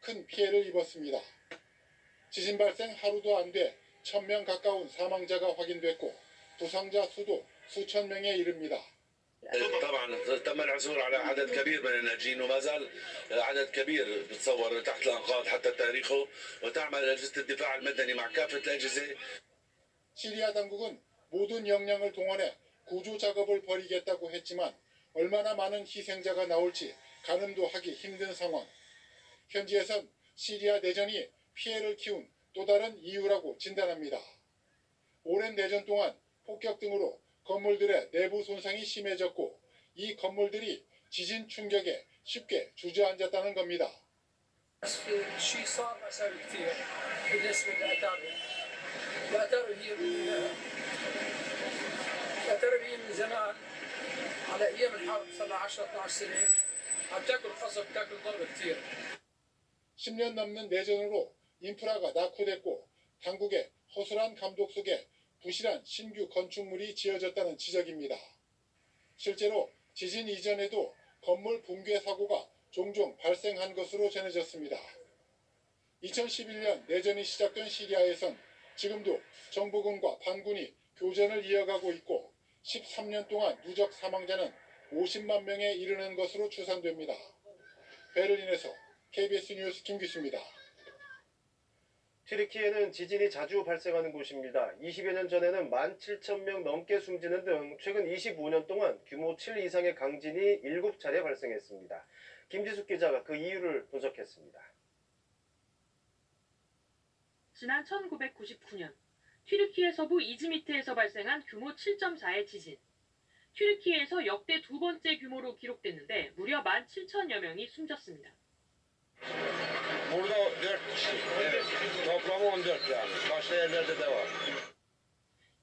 큰 피해를 입었습니다. 지진 발생 하루도 안 돼 1000명 가까운 사망자가 확인됐고 부상자 수도 수천 명에 이릅니다. طبعا تم العثور على عدد كبير من الناجين وما زال عدد كبير بتصور تحت الانقاض حتى تاريخه وتعمل اجهزه الدفاع المدني مع كافه الاجهزه. 시리아 당국은 모든 역량을 동원해 구조 작업을 벌이겠다고 했지만 얼마나 많은 희생자가 나올지 가늠도 하기 힘든 상황. 현지에선 시리아 내전이 피해를 키운 또 다른 이유라고 진단합니다. 오랜 내전 동안 폭격 등으로 건물들의 내부 손상이 심해졌고 이 건물들이 지진 충격에 쉽게 주저앉았다는 겁니다. (10년) 넘는 내전으로 인프라가 낙후됐고 당국의 허술한 감독 속에 부실한 신규 건축물이 지어졌다는 지적입니다. 실제로 지진 이전에도 건물 붕괴 사고가 종종 발생한 것으로 전해졌습니다. 2011년 내전이 시작된 시리아에선 지금도 정부군과 반군이 교전을 이어가고 있고 13년 동안 누적 사망자는 50만 명에 이르는 것으로 추산됩니다. 베를린에서 KBS 뉴스 김규수입니다. 튀르키예는 지진이 자주 발생하는 곳입니다. 20여 년 전에는 17,000명 넘게 숨지는 등 최근 25년 동안 규모 7 이상의 강진이 7차례 발생했습니다. 김지숙 기자가 그 이유를 분석했습니다. 지난 1999년 튀르키예 서부 이즈미트에서 발생한 규모 7.4의 지진. 튀르키예에서 역대 두 번째 규모로 기록됐는데 무려 17,000여 명이 숨졌습니다.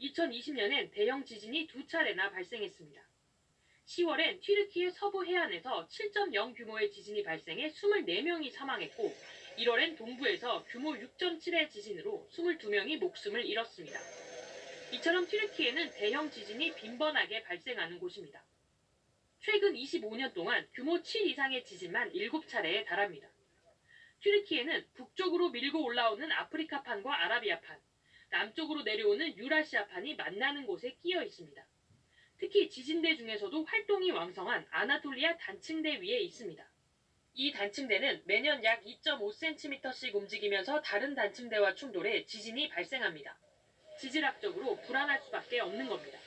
2020년엔 대형 지진이 두 차례나 발생했습니다. 10월엔 튀르키예 서부 해안에서 7.0 규모의 지진이 발생해 24명이 사망했고 1월엔 동부에서 규모 6.7의 지진으로 22명이 목숨을 잃었습니다. 이처럼 튀르키예는 대형 지진이 빈번하게 발생하는 곳입니다. 최근 25년 동안 규모 7 이상의 지진만 7차례에 달합니다. 튀르키예는 북쪽으로 밀고 올라오는 아프리카판과 아라비아판, 남쪽으로 내려오는 유라시아판이 만나는 곳에 끼어 있습니다. 특히 지진대 중에서도 활동이 왕성한 아나톨리아 단층대 위에 있습니다. 이 단층대는 매년 약 2.5cm씩 움직이면서 다른 단층대와 충돌해 지진이 발생합니다. 지질학적으로 불안할 수밖에 없는 겁니다.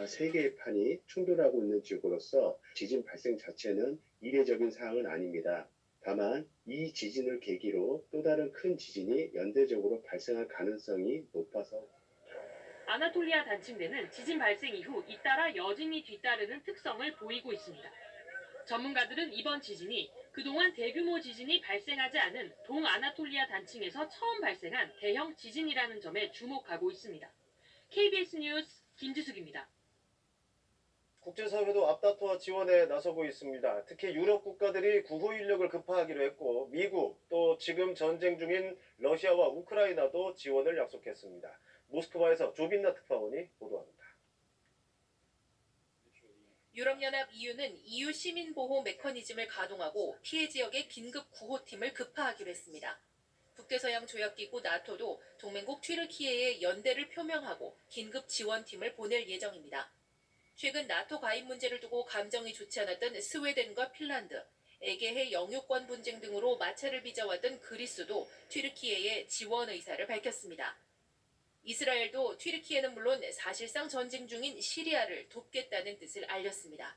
세 개의 판이 충돌하고 있는 지역으로서 지진 발생 자체는 이례적인 사항은 아닙니다. 다만 이 지진을 계기로 또 다른 큰 지진이 연대적으로 발생할 가능성이 높아서 아나톨리아 단층대는 지진 발생 이후 잇따라 여진이 뒤따르는 특성을 보이고 있습니다. 전문가들은 이번 지진이 그동안 대규모 지진이 발생하지 않은 동아나톨리아 단층에서 처음 발생한 대형 지진이라는 점에 주목하고 있습니다. KBS 뉴스 김지숙입니다. 국제사회도 앞다투와 지원에 나서고 있습니다. 특히 유럽 국가들이 구호 인력을 급파하기로 했고 미국 또 지금 전쟁 중인 러시아와 우크라이나도 지원을 약속했습니다. 모스크바에서 조빈나 특파원이 보도합니다. 유럽연합 EU는 EU 시민보호 메커니즘을 가동하고 피해 지역의 긴급 구호팀을 급파하기로 했습니다. 북대서양 조약기구 나토도 동맹국 튀르키예에 연대를 표명하고 긴급 지원팀을 보낼 예정입니다. 최근 나토 가입 문제를 두고 감정이 좋지 않았던 스웨덴과 핀란드, 에게해 영유권 분쟁 등으로 마찰을 빚어왔던 그리스도 튀르키예에 지원 의사를 밝혔습니다. 이스라엘도 튀르키예는 물론 사실상 전쟁 중인 시리아를 돕겠다는 뜻을 알렸습니다.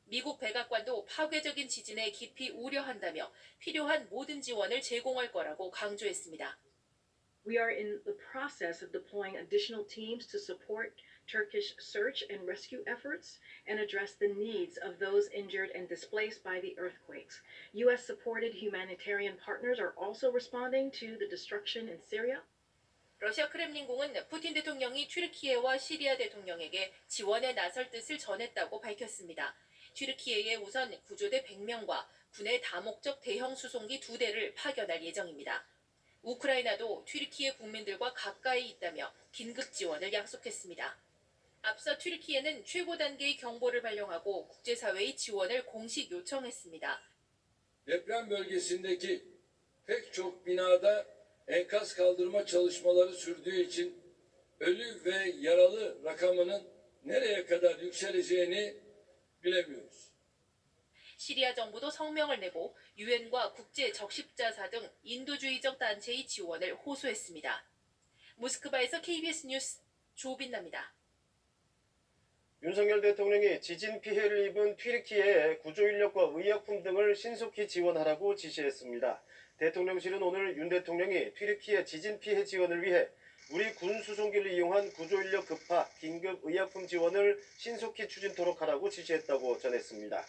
미국 백악관도 파괴적인 지진에 깊이 우려한다며 필요한 모든 지원을 제공할 거라고 강조했습니다. We are in the process of deploying additional teams to support Turkish search and rescue efforts and address the needs of those injured and displaced by the earthquakes. U.S.-supported humanitarian partners are also responding to the destruction in Syria. 러시아 크렘린궁은 푸틴 대통령이 튀르키예와 시리아 대통령에게 지원에 나설 뜻을 전했다고 밝혔습니다. 튀르키예에 우선 구조대 100명과 군의 다목적 대형 수송기 2대를 파견할 예정입니다. 우크라이나도 튀르키예 국민들과 가까이 있다며 긴급 지원을 약속했습니다. 앞서 튀르키예는 최고 단계의 경보를 발령하고 국제사회의 지원을 공식 요청했습니다. deprem bölgesindeki pek çok binada enkaz kaldırma çalışmaları sürdüğü için ölü ve yaralı rakamının nereye kadar yükseleceğini bilemiyoruz. 시리아 정부도 성명을 내고 유엔과 국제 적십자사 등 인도주의적 단체의 지원을 호소했습니다. 모스크바에서 KBS 뉴스 조빈나입니다. 윤석열 대통령이 지진 피해를 입은 튀르키예에 구조 인력과 의약품 등을 신속히 지원하라고 지시했습니다. 대통령실은 오늘 윤 대통령이 튀르키예 지진 피해 지원을 위해 우리 군 수송기를 이용한 구조 인력 급파, 긴급 의약품 지원을 신속히 추진토록 하라고 지시했다고 전했습니다.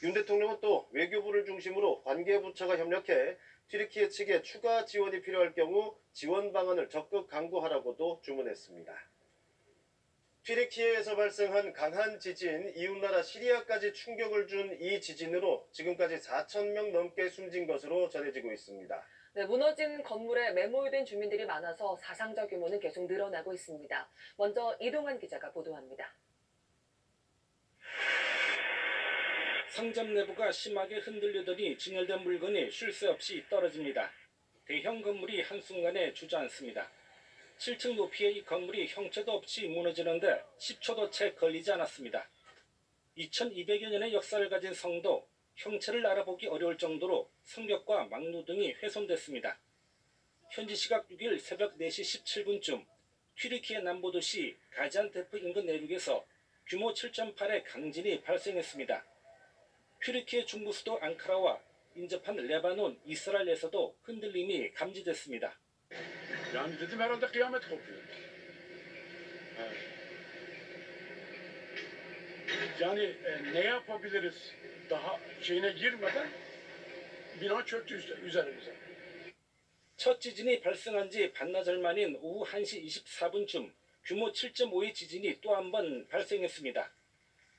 윤 대통령은 또 외교부를 중심으로 관계부처가 협력해 튀르키예 측에 추가 지원이 필요할 경우 지원 방안을 적극 강구하라고도 주문했습니다. 튀르키예에서 발생한 강한 지진, 이웃나라 시리아까지 충격을 준 이 지진으로 지금까지 4,000명 넘게 숨진 것으로 전해지고 있습니다. 네, 무너진 건물에 매몰된 주민들이 많아서 사상자 규모는 계속 늘어나고 있습니다. 먼저 이동환 기자가 보도합니다. 상점 내부가 심하게 흔들리더니 진열된 물건이 쉴 새 없이 떨어집니다. 대형 건물이 한순간에 주저앉습니다. 7층 높이의 이 건물이 형체도 없이 무너지는데 10초도 채 걸리지 않았습니다. 2200여 년의 역사를 가진 성도, 형체를 알아보기 어려울 정도로 성벽과 망루 등이 훼손됐습니다. 현지 시각 6일 새벽 4시 17분쯤 튀르키예 남부도시 가지안테프 인근 내륙에서 규모 7.8의 강진이 발생했습니다. 튀르키예 중부 수도 앙카라와 인접한 레바논, 이스라엘에서도 흔들림이 감지됐습니다. Yani dedim herhalde kıyamet kopuyor. Yani ne yapabiliriz daha şeyine girmeden bina çöktü üzerimize. 첫 지진이 발생한 지 반나절 만인 오후 1시 24분쯤 규모 7.5의 지진이 또 한 번 발생했습니다.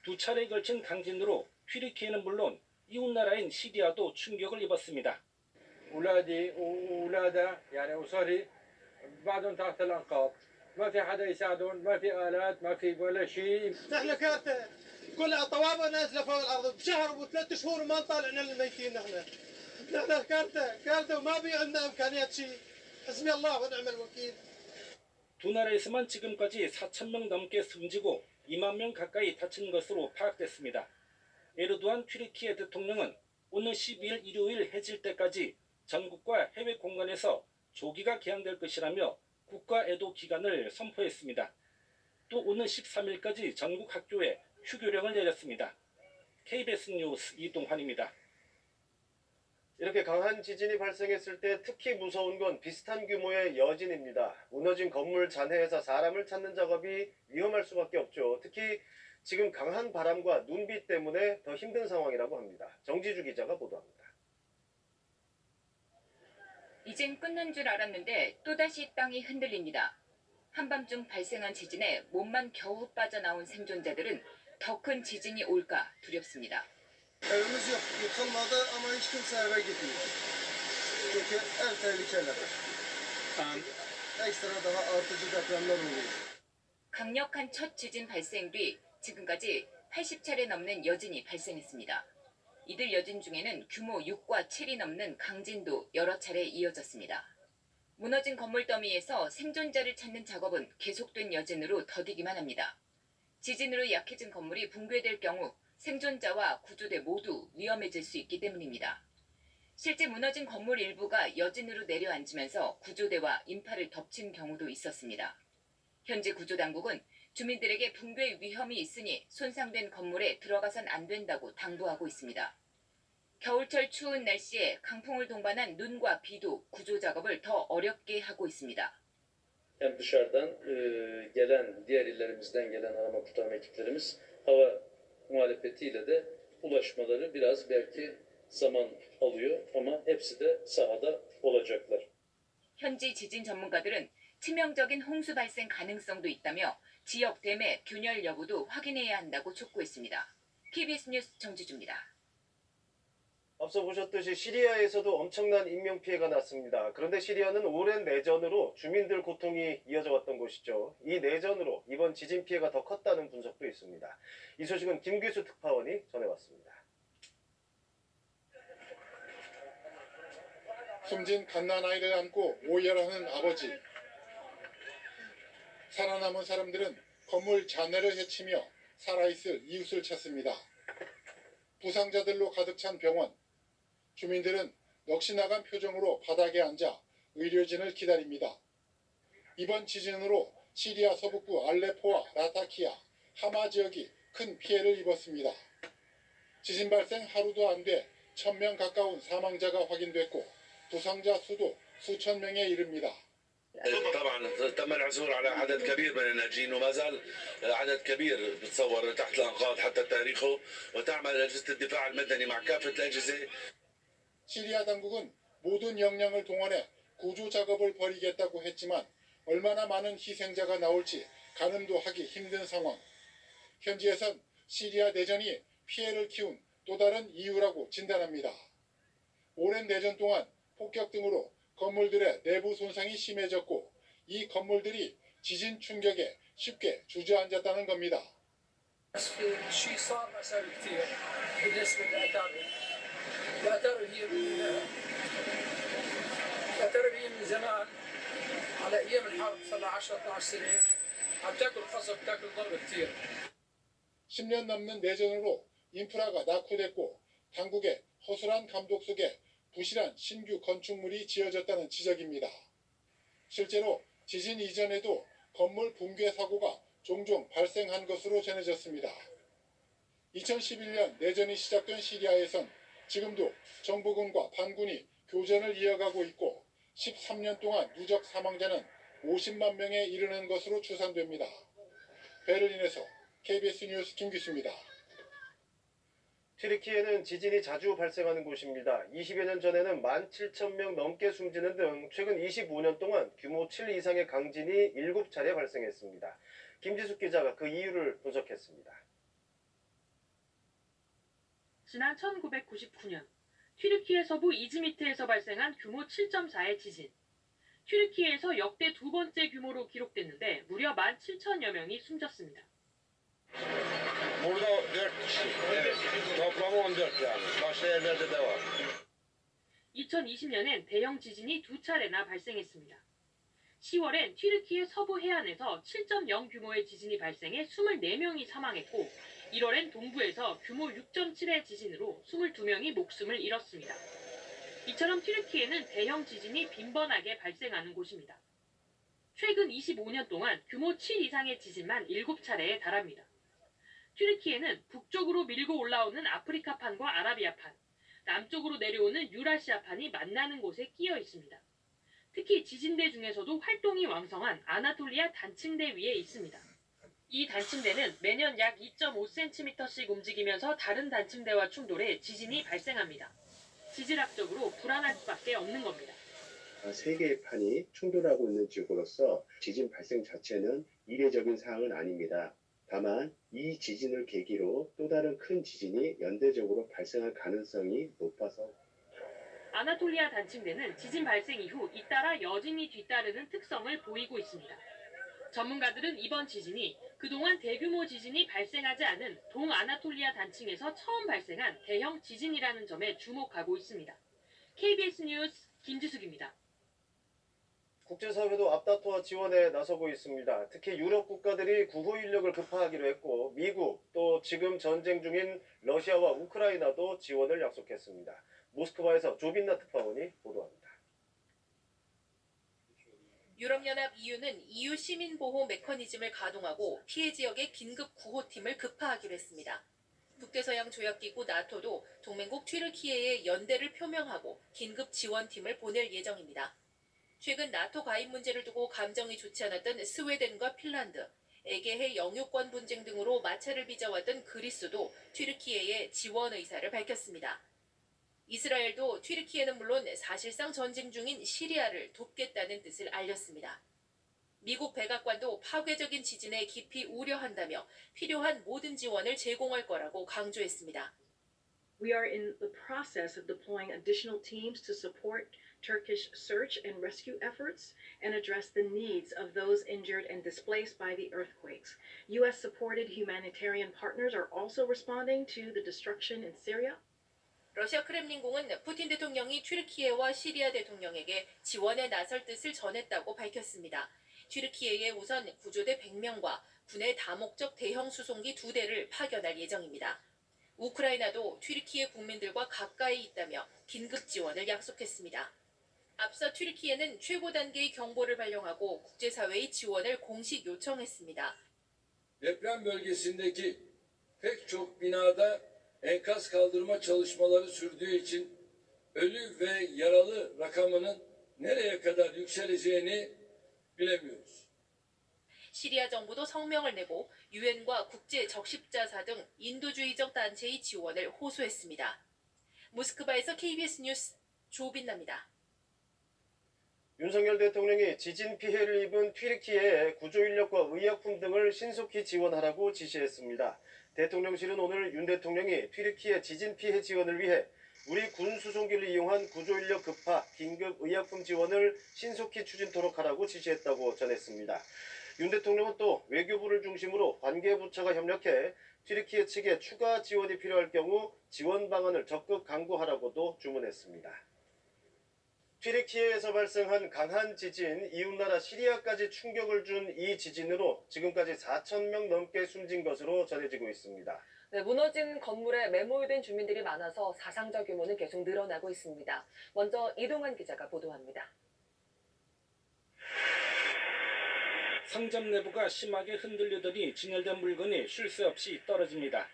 두 차례에 걸친 강진으로 튀르키예는 물론 이웃나라인 시리아도 충격을 입었습니다. أولادي وأولادها يعني أسري بعدهم تحت الأنقاض ما في حدا يساعدهم ما في آلات ما في ولا شيء نحن كارثة كلها طوابة نازلة فوق الأرض بشهر وثلاث شهور وما نطالعنا الميتين نحن كارثة وما في عندنا إمكانيات شيء حسبي الله ونعم الوكيل. 두 나라에서만 지금까지 4,000명 넘게 숨지고 2만 명 가까이 다친 것으로 파악됐습니다. 에르도안 튀르키예 대통령은 오늘 12일 일요일 해질 때까지 전국과 해외 공간에서 조기가 개항될 것이라며 국가 애도 기간을 선포했습니다. 또 오늘 13일까지 전국 학교에 휴교령을 내렸습니다. KBS 뉴스 이동환입니다. 이렇게 강한 지진이 발생했을 때 특히 무서운 건 비슷한 규모의 여진입니다. 무너진 건물 잔해에서 사람을 찾는 작업이 위험할 수밖에 없죠. 특히 지금 강한 바람과 눈비 때문에 더 힘든 상황이라고 합니다. 정지주 기자가 보도합니다. 이젠 끝난 줄 알았는데 또다시 땅이 흔들립니다. 한밤중 발생한 지진에 몸만 겨우 빠져나온 생존자들은 더 큰 지진이 올까 두렵습니다. Evimiz yok. Yıkılmadı ama hiç kimse eve gitmiyor. Çünkü ev tehlikeleri. Ekstra daha artıcı depremler oluyor. 강력한 첫 지진 발생 뒤 지금까지 80차례 넘는 여진이 발생했습니다. 이들 여진 중에는 규모 6과 7이 넘는 강진도 여러 차례 이어졌습니다. 무너진 건물 더미에서 생존자를 찾는 작업은 계속된 여진으로 더디기만 합니다. 지진으로 약해진 건물이 붕괴될 경우 생존자와 구조대 모두 위험해질 수 있기 때문입니다. 실제 무너진 건물 일부가 여진으로 내려앉으면서 구조대와 인파를 덮친 경우도 있었습니다. 현재 구조당국은 주민들에게 붕괴 위험이 있으니 손상된 건물에 들어가선 안 된다고 당부하고 있습니다. 겨울철 추운 날씨에 강풍을 동반한 눈과 비도 구조 작업을 더 어렵게 하고 있습니다. Hem dışarıdan gelen, diğer illerimizden gelen arama kurtarma ekiplerimiz hava muhalefetiyle de ulaşmaları biraz belki zaman alıyor ama hepsi de sahada olacaklar. 현지 지진 전문가들은 치명적인 홍수 발생 가능성도 있다며 지역 댐의 균열 여부도 확인해야 한다고 촉구했습니다. KBS 뉴스 정지주입니다. 앞서 보셨듯이 시리아에서도 엄청난 인명피해가 났습니다. 그런데 시리아는 오랜 내전으로 주민들 고통이 이어져 왔던 곳이죠. 이 내전으로 이번 지진 피해가 더 컸다는 분석도 있습니다. 이 소식은 김규수 특파원이 전해왔습니다. 숨진 갓난아이를 안고 오열하는 아버지. 살아남은 사람들은 건물 잔해를 헤치며 살아있을 이웃을 찾습니다. 부상자들로 가득 찬 병원. 주민들은 넋이 나간 표정으로 바닥에 앉아 의료진을 기다립니다. 이번 지진으로 시리아 서북부 알레포와 라타키아, 하마 지역이 큰 피해를 입었습니다. 지진 발생 하루도 안 돼 1000명 가까운 사망자가 확인됐고 부상자 수도 수천 명에 이릅니다. طبعا تم العثور على عدد كبير من الناجين وما زال عدد كبير بتصور تحت الانقاض حتى تاريخه وتعمل اجهزه الدفاع المدني مع كافه الاجهزه. 시리아 당국은 모든 역량을 동원해 구조 작업을 벌이겠다고 했지만 얼마나 많은 희생자가 나올지 가늠도 하기 힘든 상황. 현지에선 시리아 내전이 피해를 키운 또 다른 이유라고 진단합니다. 오랜 내전 동안 폭격 등으로 건물들의 내부 손상이 심해졌고 이 건물들이 지진 충격에 쉽게 주저앉았다는 겁니다. الشيء صار مسائل كثير بالنسبه للاتاري. الاتاري هي من زمان على ايام الحرب صار لها 10 12 سنه عم تاكل قصف تاكل ضرب كثير. 10년 넘는 내전으로 인프라가 낙후됐고 당국의 허술한 감독 속에 부실한 신규 건축물이 지어졌다는 지적입니다. 실제로 지진 이전에도 건물 붕괴 사고가 종종 발생한 것으로 전해졌습니다. 2011년 내전이 시작된 시리아에선 지금도 정부군과 반군이 교전을 이어가고 있고 13년 동안 누적 사망자는 50만 명에 이르는 것으로 추산됩니다. 베를린에서 KBS 뉴스 김규수입니다. 튀르키예는 지진이 자주 발생하는 곳입니다. 20여 년 전에는 17,000명 넘게 숨지는 등 최근 25년 동안 규모 7 이상의 강진이 7차례 발생했습니다. 김지숙 기자가 그 이유를 분석했습니다. 지난 1999년 튀르키예 서부 이즈미트에서 발생한 규모 7.4의 지진. 튀르키예에서 역대 두 번째 규모로 기록됐는데 무려 17,000여 명이 숨졌습니다. Burada 4 kişi. Evet. Toplamı 14 yani. Başka yerlerde de var. 2020년엔 대형 지진이 두 차례나 발생했습니다. 10월엔 튀르키예 서부 해안에서 7.0 규모의 지진이 발생해 24명이 사망했고 1월엔 동부에서 규모 6.7의 지진으로 22명이 목숨을 잃었습니다. 이처럼 튀르키예는 대형 지진이 빈번하게 발생하는 곳입니다. 최근 25년 동안 규모 7 이상의 지진만 7차례에 달합니다. 튀르키예는 북쪽으로 밀고 올라오는 아프리카판과 아라비아판, 남쪽으로 내려오는 유라시아판이 만나는 곳에 끼어 있습니다. 특히 지진대 중에서도 활동이 왕성한 아나톨리아 단층대 위에 있습니다. 이 단층대는 매년 약 2.5cm씩 움직이면서 다른 단층대와 충돌해 지진이 발생합니다. 지질학적으로 불안할 수밖에 없는 겁니다. 세 개의 판이 충돌하고 있는 지역으로서 지진 발생 자체는 이례적인 사항은 아닙니다. 다만 이 지진을 계기로 또 다른 큰 지진이 연대적으로 발생할 가능성이 높아서 아나톨리아 단층대는 지진 발생 이후 잇따라 여진이 뒤따르는 특성을 보이고 있습니다. 전문가들은 이번 지진이 그동안 대규모 지진이 발생하지 않은 동아나톨리아 단층에서 처음 발생한 대형 지진이라는 점에 주목하고 있습니다. KBS 뉴스 김지숙입니다. 국제사회도 앞다투어 지원에 나서고 있습니다. 특히 유럽 국가들이 구호 인력을 급파하기로 했고 미국 또 지금 전쟁 중인 러시아와 우크라이나도 지원을 약속했습니다. 모스크바에서 조빈나 특파원이 보도합니다. 유럽연합 EU는 EU 시민보호 메커니즘을 가동하고 피해 지역의 긴급 구호팀을 급파하기로 했습니다. 북대서양 조약기구 나토도 동맹국 튀르키예에 연대를 표명하고 긴급 지원팀을 보낼 예정입니다. 최근 나토 가입 문제를 두고 감정이 좋지 않았던 스웨덴과 핀란드, 에게해 영유권 분쟁 등으로 마찰을 빚어왔던 그리스도 튀르키예에 지원 의사를 밝혔습니다. 이스라엘도 튀르키예는 물론 사실상 전쟁 중인 시리아를 돕겠다는 뜻을 알렸습니다. 미국 백악관도 파괴적인 지진에 깊이 우려한다며 필요한 모든 지원을 제공할 거라고 강조했습니다. We are in the process of deploying additional teams to support Turkish search and rescue efforts and address the needs of those injured and displaced by the earthquakes. U.S.-supported humanitarian partners are also responding to the destruction in Syria. 러시아 크렘린궁은 푸틴 대통령이 튀르키예와 시리아 대통령에게 지원에 나설 뜻을 전했다고 밝혔습니다. 튀르키예에 우선 구조대 100명과 군의 다목적 대형 수송기 2대를 파견할 예정입니다. 우크라이나도 튀르키예 국민들과 가까이 있다며 긴급 지원을 약속했습니다. 앞서 튀르키예는 최고 단계의 경보를 발령하고 국제사회의 지원을 공식 요청했습니다. Deprem bölgesindeki pek çok binada enkaz kaldırma çalışmaları sürdüğü için ölü ve yaralı rakamının nereye kadar yükseleceğini bilemiyoruz. 시리아 정부도 성명을 내고 유엔과 국제 적십자사 등 인도주의적 단체의 지원을 호소했습니다. 모스크바에서 KBS 뉴스 조빈나입니다. 윤석열 대통령이 지진 피해를 입은 튀르키예에 구조 인력과 의약품 등을 신속히 지원하라고 지시했습니다. 대통령실은 오늘 윤 대통령이 튀르키예 지진 피해 지원을 위해 우리 군 수송기를 이용한 구조 인력 급파, 긴급 의약품 지원을 신속히 추진토록 하라고 지시했다고 전했습니다. 윤 대통령은 또 외교부를 중심으로 관계부처가 협력해 튀르키예 측에 추가 지원이 필요할 경우 지원 방안을 적극 강구하라고도 주문했습니다. 튀르키예에서 발생한 강한 지진, 이웃나라 시리아까지 충격을 준 이 지진으로 지금까지 4,000명 넘게 숨진 것으로 전해지고 있습니다. 네, 무너진 건물에 매몰된 주민들이 많아서 사상자 규모는 계속 늘어나고 있습니다. 먼저 이동환 기자가 보도합니다. 상점 내부가 심하게 흔들리더니 진열된 물건이 쉴 새 없이 떨어집니다.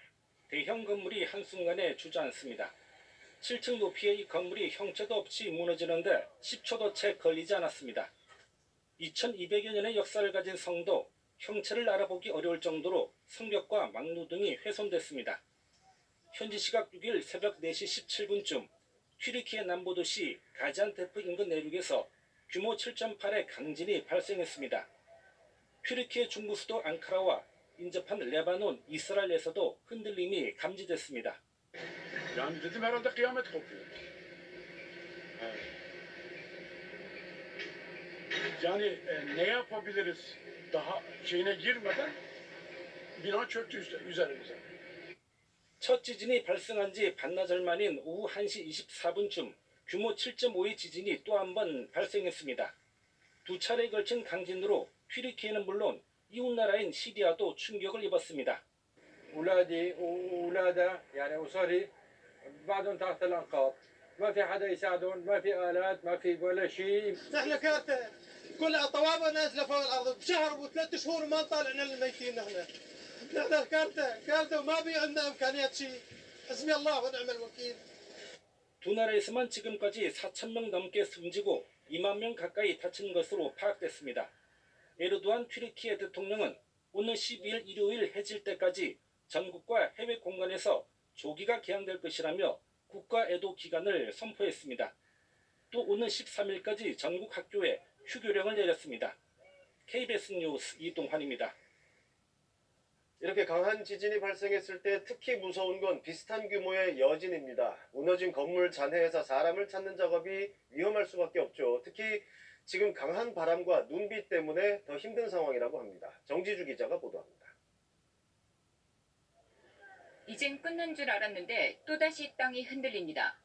대형 건물이 한순간에 주저앉습니다. 7층 높이의 이 건물이 형체도 없이 무너지는데 10초도 채 걸리지 않았습니다. 2200여 년의 역사를 가진 성도, 형체를 알아보기 어려울 정도로 성벽과 망루 등이 훼손됐습니다. 현지 시각 6일 새벽 4시 17분쯤 튀르키예 남부도시 가지안테프 인근 내륙에서 규모 7.8의 강진이 발생했습니다. 튀르키예 중부 수도 앙카라와 인접한 레바논, 이스라엘에서도 흔들림이 감지됐습니다. Yani dedim herhalde kıyamet kopuyor. Yani ne yapabiliriz daha şeyine girmeden bina çöktü üzerimize. 첫 지진이 발생한 지 반나절 만인 오후 1시 24분쯤 규모 7.5의 지진이 또 한 번 발생했습니다. 두 차례에 걸친 강진으로 튀르키예는 물론 이웃나라인 시리아도 충격을 입었습니다. أولادي وأولادها يعني أسري بعدهم تحت الأنقاض ما في حدا يساعدهم ما في آلات ما في ولا شيء احنا كارثه كلها طوابه نازله فوق الارض بشهر وثلاث شهور وما طالعنا للميتين نحن كارثه وما بي عندنا امكانيات شيء حسبي الله ونعم الوكيل. 두 나라에서만 지금까지 4,000명 넘게 숨지고 2만 명 가까이 다친 것으로 파악됐습니다. 에르도안 튀르키예 대통령은 오늘 12일 일요일 해질 때까지 전국과 해외 공간에서 조기가 개항될 것이라며 국가 애도 기간을 선포했습니다. 또 오늘 13일까지 전국 학교에 휴교령을 내렸습니다. KBS 뉴스 이동환입니다. 이렇게 강한 지진이 발생했을 때 특히 무서운 건 비슷한 규모의 여진입니다. 무너진 건물 잔해에서 사람을 찾는 작업이 위험할 수밖에 없죠. 특히 지금 강한 바람과 눈비 때문에 더 힘든 상황이라고 합니다. 정지주 기자가 보도합니다. 이젠 끝난 줄 알았는데 또다시 땅이 흔들립니다.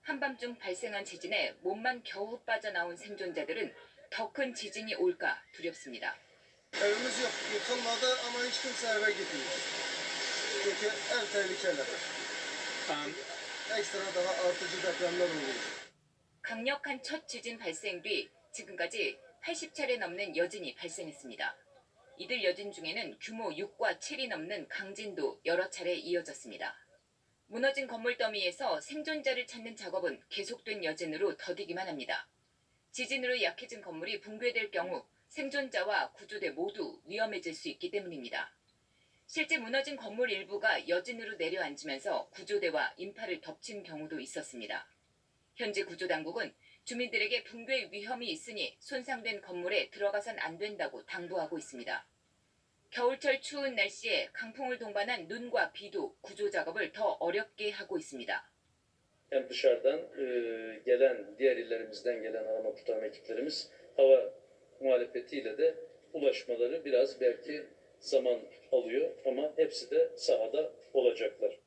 한밤중 발생한 지진에 몸만 겨우 빠져나온 생존자들은 더 큰 지진이 올까 두렵습니다. Evimiz yok. Yıkılmadı ama hiç kimse eve gitmiyor. Çünkü ev tehlikeleri. Ekstra daha artıcı depremler oluyor. 강력한 첫 지진 발생 뒤 지금까지 80차례 넘는 여진이 발생했습니다. 이들 여진 중에는 규모 6과 7이 넘는 강진도 여러 차례 이어졌습니다. 무너진 건물 더미에서 생존자를 찾는 작업은 계속된 여진으로 더디기만 합니다. 지진으로 약해진 건물이 붕괴될 경우 생존자와 구조대 모두 위험해질 수 있기 때문입니다. 실제 무너진 건물 일부가 여진으로 내려앉으면서 구조대와 인파를 덮친 경우도 있었습니다. 현재 구조당국은 주민들에게 붕괴 위험이 있으니 손상된 건물에 들어가선 안 된다고 당부하고 있습니다. 겨울철 추운 날씨에 강풍을 동반한 눈과 비도 구조 작업을 더 어렵게 하고 있습니다. Hem dışarıdan gelen, diğer illerimizden gelen arama kurtarma ekiplerimiz hava muhalefetiyle de ulaşmaları biraz belki zaman alıyor ama hepsi de sahada olacaklar.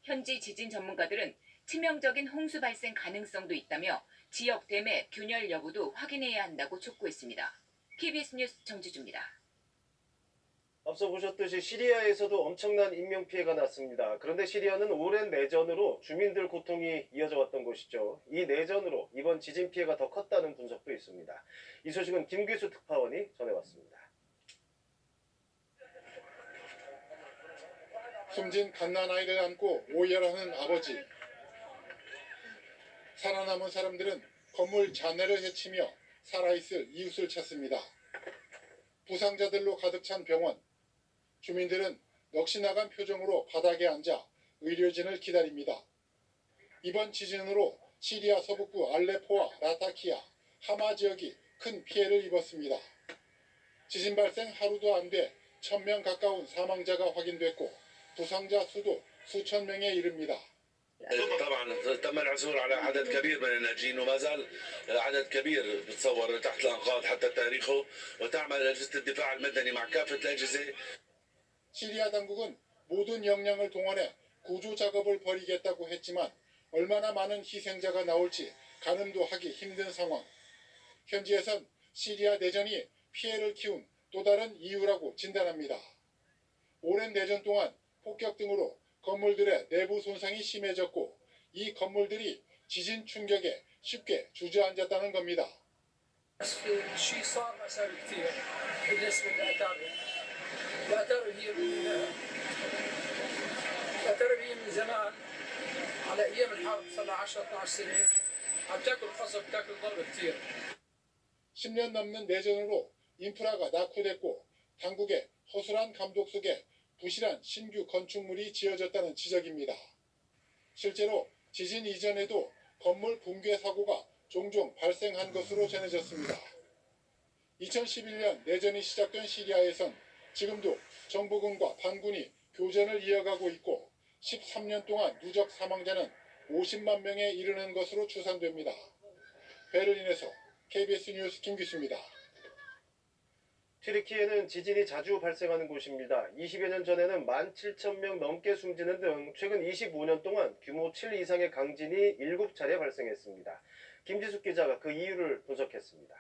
현지 지진 전문가들은 치명적인 홍수 발생 가능성도 있다며 지역 댐의 균열 여부도 확인해야 한다고 촉구했습니다. KBS 뉴스 정지주입니다. 앞서 보셨듯이 시리아에서도 엄청난 인명피해가 났습니다. 그런데 시리아는 오랜 내전으로 주민들 고통이 이어져 왔던 곳이죠. 이 내전으로 이번 지진 피해가 더 컸다는 분석도 있습니다. 이 소식은 김규수 특파원이 전해왔습니다. 숨진 갓난아이를 안고 오열하는 아버지. 살아남은 사람들은 건물 잔해를 헤치며 살아있을 이웃을 찾습니다. 부상자들로 가득 찬 병원. 주민들은 넋이 나간 표정으로 바닥에 앉아 의료진을 기다립니다. 이번 지진으로 시리아 서북부 알레포와 라타키아, 하마 지역이 큰 피해를 입었습니다. 지진 발생 하루도 안 돼 1000명 가까운 사망자가 확인됐고 부상자 수도 수천 명에 이릅니다. طبعا تم العثور على عدد كبير من الناجين وما زال عدد كبير بتصور تحت الانقاض حتى تاريخه وتعمل اجهزه الدفاع المدني مع كافه الاجهزه. 시리아 당국은 모든 역량을 동원해 구조 작업을 벌이겠다고 했지만 얼마나 많은 희생자가 나올지 가늠도 하기 힘든 상황. 현지에선 시리아 내전이 피해를 키운 또 다른 이유라고 진단합니다. 오랜 내전 동안 폭격 등으로 건물들의 내부 손상이 심해졌고 이 건물들이 지진 충격에 쉽게 주저앉았다는 겁니다. الشيء صار مساوي كثير بالنسبه لاتاريا. الاتاريا هي من زمان على ايام الحرب صار لها 10 12 سنه عم تاكل قصف تاكل ضرب كثير. 10년 넘는 내전으로 인프라가 낙후됐고 당국의 허술한 감독 속에 부실한 신규 건축물이 지어졌다는 지적입니다. 실제로 지진 이전에도 건물 붕괴 사고가 종종 발생한 것으로 전해졌습니다. 2011년 내전이 시작된 시리아에선 지금도 정부군과 반군이 교전을 이어가고 있고 13년 동안 누적 사망자는 50만 명에 이르는 것으로 추산됩니다. 베를린에서 KBS 뉴스 김규수입니다. 튀르키예는 지진이 자주 발생하는 곳입니다. 20여 년 전에는 17,000명 넘게 숨지는 등 최근 25년 동안 규모 7 이상의 강진이 7차례 발생했습니다. 김지숙 기자가 그 이유를 분석했습니다.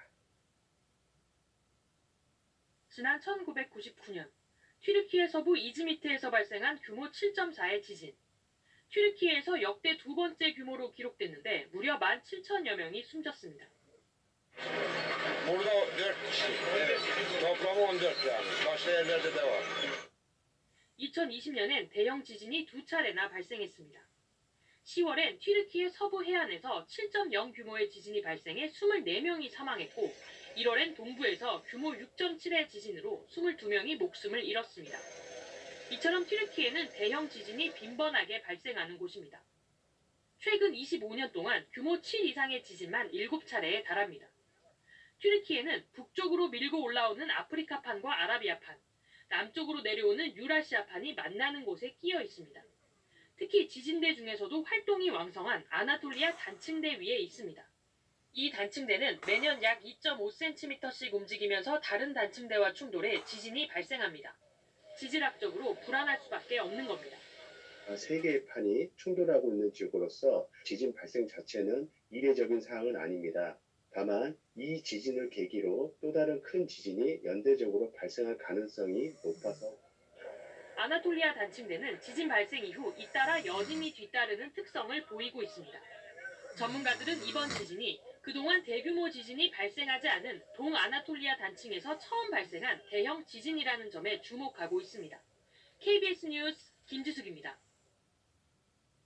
지난 1999년 튀르키예 서부 이즈미트에서 발생한 규모 7.4의 지진. 튀르키예에서 역대 두 번째 규모로 기록됐는데 무려 17,000여 명이 숨졌습니다. Burada 4 kişi. Evet. Toplamı 14 yani. Başka yerlerde de var. 2020년엔 대형 지진이 두 차례나 발생했습니다. 10월엔 튀르키예 서부 해안에서 7.0 규모의 지진이 발생해 24명이 사망했고 1월엔 동부에서 규모 6.7의 지진으로 22명이 목숨을 잃었습니다. 이처럼 튀르키예는 대형 지진이 빈번하게 발생하는 곳입니다. 최근 25년 동안 규모 7 이상의 지진만 7차례에 달합니다. 튀르키예는 북쪽으로 밀고 올라오는 아프리카판과 아라비아판, 남쪽으로 내려오는 유라시아판이 만나는 곳에 끼어 있습니다. 특히 지진대 중에서도 활동이 왕성한 아나톨리아 단층대 위에 있습니다. 이 단층대는 매년 약 2.5cm씩 움직이면서 다른 단층대와 충돌해 지진이 발생합니다. 지질학적으로 불안할 수밖에 없는 겁니다. 세 개의 판이 충돌하고 있는 지역으로서 지진 발생 자체는 이례적인 사항은 아닙니다. 다만 이 지진을 계기로 또 다른 큰 지진이 연대적으로 발생할 가능성이 높아서 아나톨리아 단층대는 지진 발생 이후 잇따라 여진이 뒤따르는 특성을 보이고 있습니다. 전문가들은 이번 지진이 그동안 대규모 지진이 발생하지 않은 동아나톨리아 단층에서 처음 발생한 대형 지진이라는 점에 주목하고 있습니다. KBS 뉴스 김지숙입니다.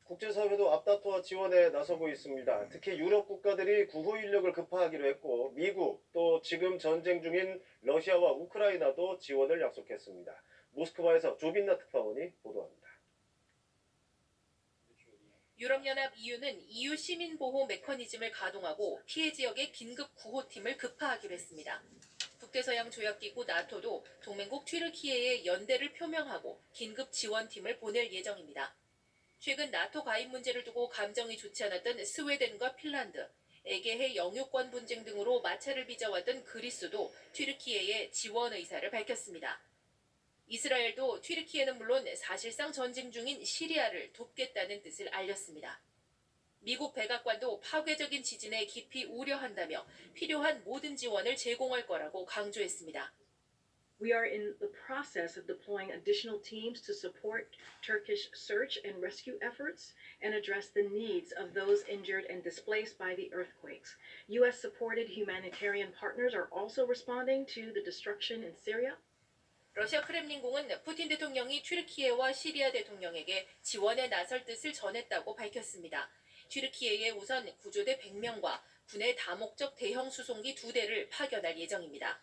국제사회도 앞다투와 지원에 나서고 있습니다. 특히 유럽 국가들이 구호 인력을 급파하기로 했고 미국 또 지금 전쟁 중인 러시아와 우크라이나도 지원을 약속했습니다. 모스크바에서 조빈나 특파원이 보도합니다. 유럽연합 EU는 EU 시민보호 메커니즘을 가동하고 피해 지역의 긴급 구호팀을 급파하기로 했습니다. 북대서양 조약기구 나토도 동맹국 튀르키예에 연대를 표명하고 긴급 지원팀을 보낼 예정입니다. 최근 나토 가입 문제를 두고 감정이 좋지 않았던 스웨덴과 핀란드, 에게해 영유권 분쟁 등으로 마찰을 빚어왔던 그리스도 튀르키예에 지원 의사를 밝혔습니다. 이스라엘도 튀르키예는 물론 사실상 전쟁 중인 시리아를 돕겠다는 뜻을 알렸습니다. 미국 백악관도 파괴적인 지진에 깊이 우려한다며 필요한 모든 지원을 제공할 거라고 강조했습니다. We are in the process of deploying additional teams to support Turkish search and rescue efforts and address the needs of those injured and displaced by the earthquakes. U.S.-supported humanitarian partners are also responding to the destruction in Syria. 러시아 크렘린궁은 푸틴 대통령이 튀르키예와 시리아 대통령에게 지원에 나설 뜻을 전했다고 밝혔습니다. 튀르키예에 우선 구조대 100명과 군의 다목적 대형 수송기 2대를 파견할 예정입니다.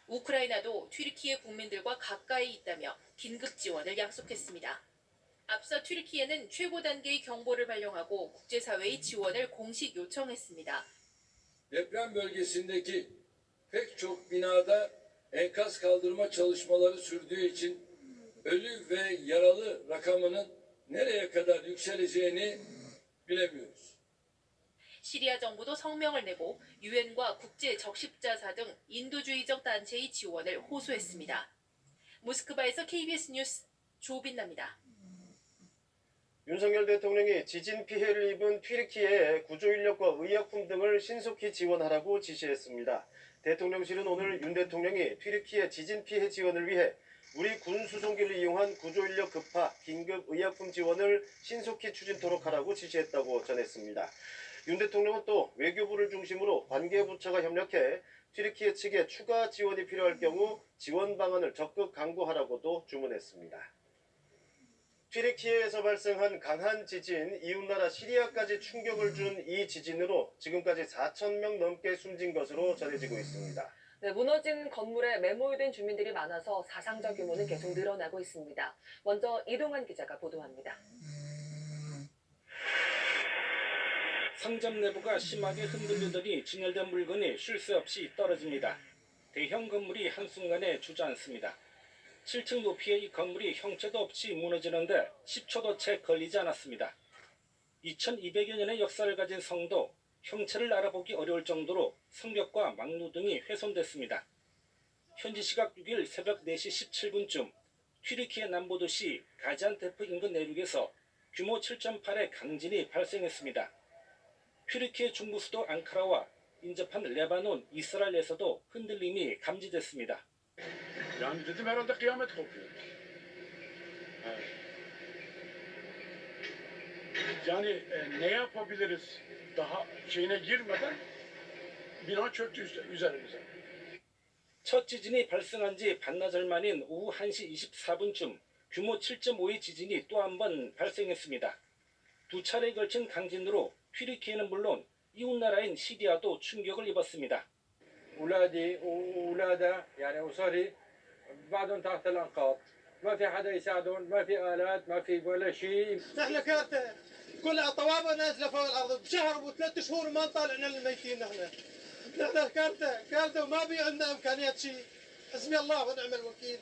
우크라이나도 튀르키예 국민들과 가까이 있다며 긴급 지원을 약속했습니다. 앞서 튀르키예는 최고 단계의 경보를 발령하고 국제사회의 지원을 공식 요청했습니다. Deprem bölgesindeki pek çok binada enkaz kaldırma çalışmaları sürdüğü için ölü ve yaralı rakamının nereye kadar yükseleceğini bilemiyoruz. 시리아 정부도 성명을 내고 유엔과 국제 적십자사 등 인도주의적 단체의 지원을 호소했습니다. 모스크바에서 KBS 뉴스 조빈나입니다. 윤석열 대통령이 지진 피해를 입은 튀르키예에 구조 인력과 의약품 등을 신속히 지원하라고 지시했습니다. 대통령실은 오늘 윤 대통령이 튀르키예 지진 피해 지원을 위해 우리 군 수송기를 이용한 구조 인력 급파, 긴급 의약품 지원을 신속히 추진토록 하라고 지시했다고 전했습니다. 윤 대통령은 또 외교부를 중심으로 관계부처가 협력해 튀르키예 측에 추가 지원이 필요할 경우 지원 방안을 적극 강구하라고도 주문했습니다. 튀르키예에서 발생한 강한 지진, 이웃나라 시리아까지 충격을 준 이 지진으로 지금까지 4,000명 넘게 숨진 것으로 전해지고 있습니다. 네, 무너진 건물에 매몰된 주민들이 많아서 사상자 규모는 계속 늘어나고 있습니다. 먼저 이동환 기자가 보도합니다. 상점 내부가 심하게 흔들리더니 진열된 물건이 쉴 새 없이 떨어집니다. 대형 건물이 한순간에 주저앉습니다. 7층 높이의 이 건물이 형체도 없이 무너지는데 10초도 채 걸리지 않았습니다. 2200여 년의 역사를 가진 성도, 형체를 알아보기 어려울 정도로 성벽과 망루 등이 훼손됐습니다. 현지 시각 6일 새벽 4시 17분쯤 튀르키예 남부도시 가지안테프 인근 내륙에서 규모 7.8의 강진이 발생했습니다. 튀르키예 중부 수도 앙카라와 인접한 레바논, 이스라엘에서도 흔들림이 감지됐습니다. Yani dedim herhalde kıyamet kopuyor. Yani ne yapabiliriz daha şeyine girmeden bina çöktü üzerimize. 첫 지진이 발생한 지 반나절 만인 오후 1시 24분쯤 규모 7.5의 지진이 또 한 번 발생했습니다. 두 차례에 걸친 강진으로 튀르키예는 물론 이웃나라인 시리아도 충격을 입었습니다. أولادي وأولادها يعني أسري بعدهم تحت الأنقاض ما في حدا يساعدهم ما في آلات ما في ولا شيء نحن كارثة كلها طوابة نازلة فوق الأرض بشهر وثلاث شهور ما نطالعنا الميتين نحن كارثة وما بي عندنا إمكانيات شيء حسبي الله ونعم الوكيل.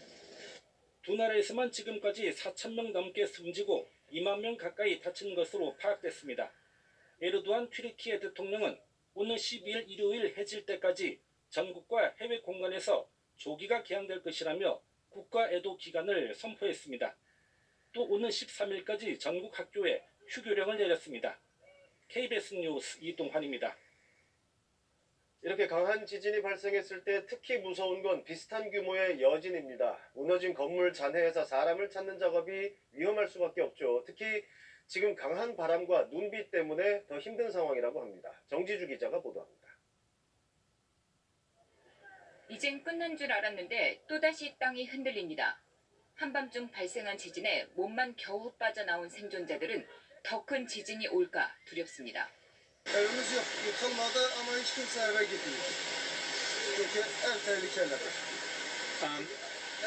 두 나라에서만 지금까지 4,000명 넘게 숨지고 2만 명 가까이 다친 것으로 파악됐습니다. 에르도안 튀르키예 대통령은 오늘 12일 일요일 해질 때까지 전국과 해외 공간에서 조기가 개항될 것이라며 국가 애도 기간을 선포했습니다. 또 오늘 13일까지 전국 학교에 휴교령을 내렸습니다. KBS 뉴스 이동환입니다. 이렇게 강한 지진이 발생했을 때 특히 무서운 건 비슷한 규모의 여진입니다. 무너진 건물 잔해에서 사람을 찾는 작업이 위험할 수밖에 없죠. 특히 지금 강한 바람과 눈비 때문에 더 힘든 상황이라고 합니다. 정지주 기자가 보도합니다. 이젠 끝난 줄 알았는데 또다시 땅이 흔들립니다. 한밤중 발생한 지진에 몸만 겨우 빠져나온 생존자들은 더 큰 지진이 올까 두렵습니다. Evimiz yok. Yıkılmadı ama hiç kimse eve gitmiyor. Çünkü ev tehlikeleri.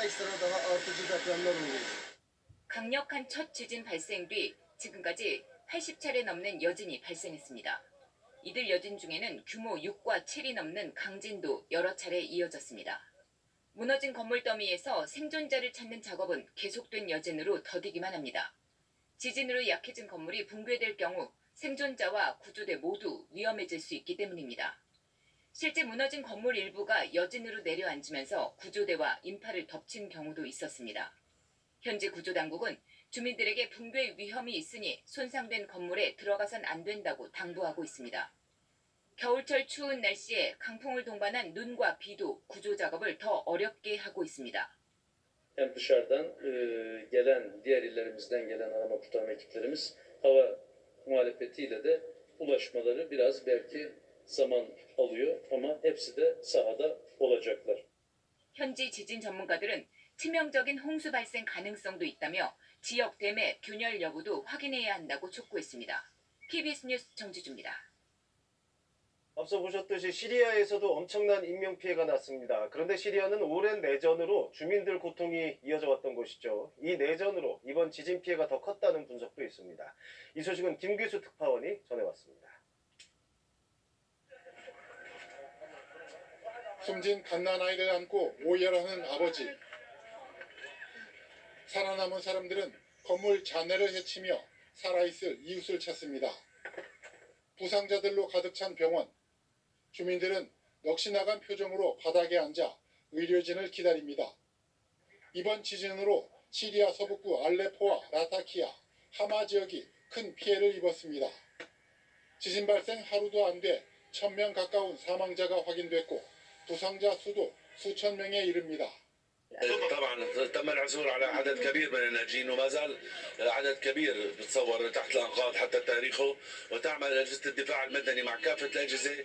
Ekstra daha artıcı depremler oluyor. 강력한 첫 지진 발생 뒤 지금까지 80차례 넘는 여진이 발생했습니다. 이들 여진 중에는 규모 6과 7이 넘는 강진도 여러 차례 이어졌습니다. 무너진 건물 더미에서 생존자를 찾는 작업은 계속된 여진으로 더디기만 합니다. 지진으로 약해진 건물이 붕괴될 경우 생존자와 구조대 모두 위험해질 수 있기 때문입니다. 실제 무너진 건물 일부가 여진으로 내려앉으면서 구조대와 인파를 덮친 경우도 있었습니다. 현지 구조당국은 주민들에게 붕괴 위험이 있으니 손상된 건물에 들어가선 안 된다고 당부하고 있습니다. 겨울철 추운 날씨에 강풍을 동반한 눈과 비도 구조 작업을 더 어렵게 하고 있습니다. Hem dışarıdan gelen, diğer illerimizden gelen arama kurtarma ekiplerimiz hava muhalefetiyle de ulaşmaları biraz belki zaman alıyor ama hepsi de sahada olacaklar. 현지 지진 전문가들은 치명적인 홍수 발생 가능성도 있다며 지역 댐의 균열 여부도 확인해야 한다고 촉구했습니다. KBS 뉴스 정지주입니다. 앞서 보셨듯이 시리아에서도 엄청난 인명피해가 났습니다. 그런데 시리아는 오랜 내전으로 주민들 고통이 이어져 왔던 곳이죠. 이 내전으로 이번 지진 피해가 더 컸다는 분석도 있습니다. 이 소식은 김규수 특파원이 전해왔습니다. 숨진 갓난아이를 안고 오열하는 아버지. 살아남은 사람들은 건물 잔해를 헤치며 살아있을 이웃을 찾습니다. 부상자들로 가득 찬 병원. 주민들은 넋이 나간 표정으로 바닥에 앉아 의료진을 기다립니다. 이번 지진으로 시리아 서북부 알레포와 라타키아, 하마 지역이 큰 피해를 입었습니다. 지진 발생 하루도 안 돼 1000명 가까운 사망자가 확인됐고 부상자 수도 수천 명에 이릅니다. طبعا تم العثور على عدد كبير من الناجين وما زال عدد كبير بتصور تحت الانقاض حتى تاريخه وتعمل اجهزه الدفاع المدني مع كافه الاجهزه.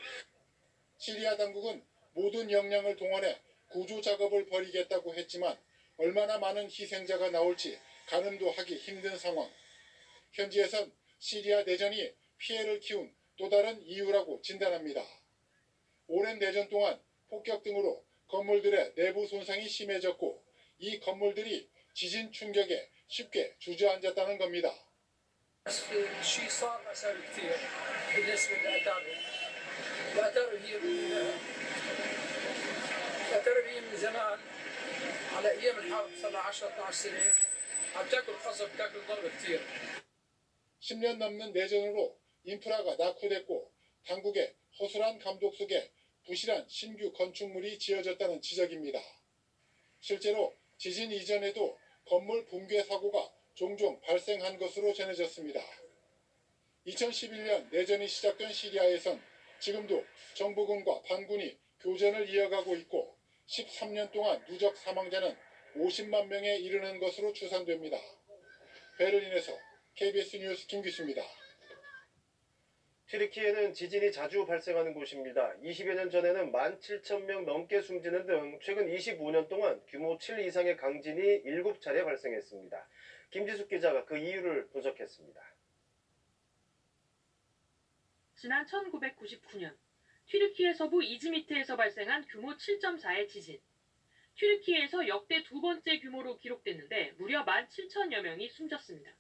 시리아 당국은 모든 역량을 동원해 구조 작업을 벌이겠다고 했지만 얼마나 많은 희생자가 나올지 가늠도 하기 힘든 상황. 현지에선 시리아 내전이 피해를 키운 또 다른 이유라고 진단합니다. 오랜 내전 동안 폭격 등으로 건물들의 내부 손상이 심해졌고 이 건물들이 지진 충격에 쉽게 주저앉았다는 겁니다. الشيء صار مسائل كثير بالنسبه للاثار. الاثار هي من زمان على ايام الحرب صار لها 10 12 سنه عم تاكل قصف تاكل ضرب كثير. 10년 넘는 내전으로 인프라가 낙후됐고 당국의 허술한 감독 속에 부실한 신규 건축물이 지어졌다는 지적입니다. 실제로 지진 이전에도 건물 붕괴 사고가 종종 발생한 것으로 전해졌습니다. 2011년 내전이 시작된 시리아에선 지금도 정부군과 반군이 교전을 이어가고 있고 13년 동안 누적 사망자는 50만 명에 이르는 것으로 추산됩니다. 베를린에서 KBS 뉴스 김규수입니다. 튀르키예는 지진이 자주 발생하는 곳입니다. 20여 년 전에는 17,000명 넘게 숨지는 등 최근 25년 동안 규모 7 이상의 강진이 7차례 발생했습니다. 김지숙 기자가 그 이유를 분석했습니다. 지난 1999년 튀르키예 서부 이즈미트에서 발생한 규모 7.4의 지진. 튀르키예에서 역대 두 번째 규모로 기록됐는데 무려 17,000여 명이 숨졌습니다.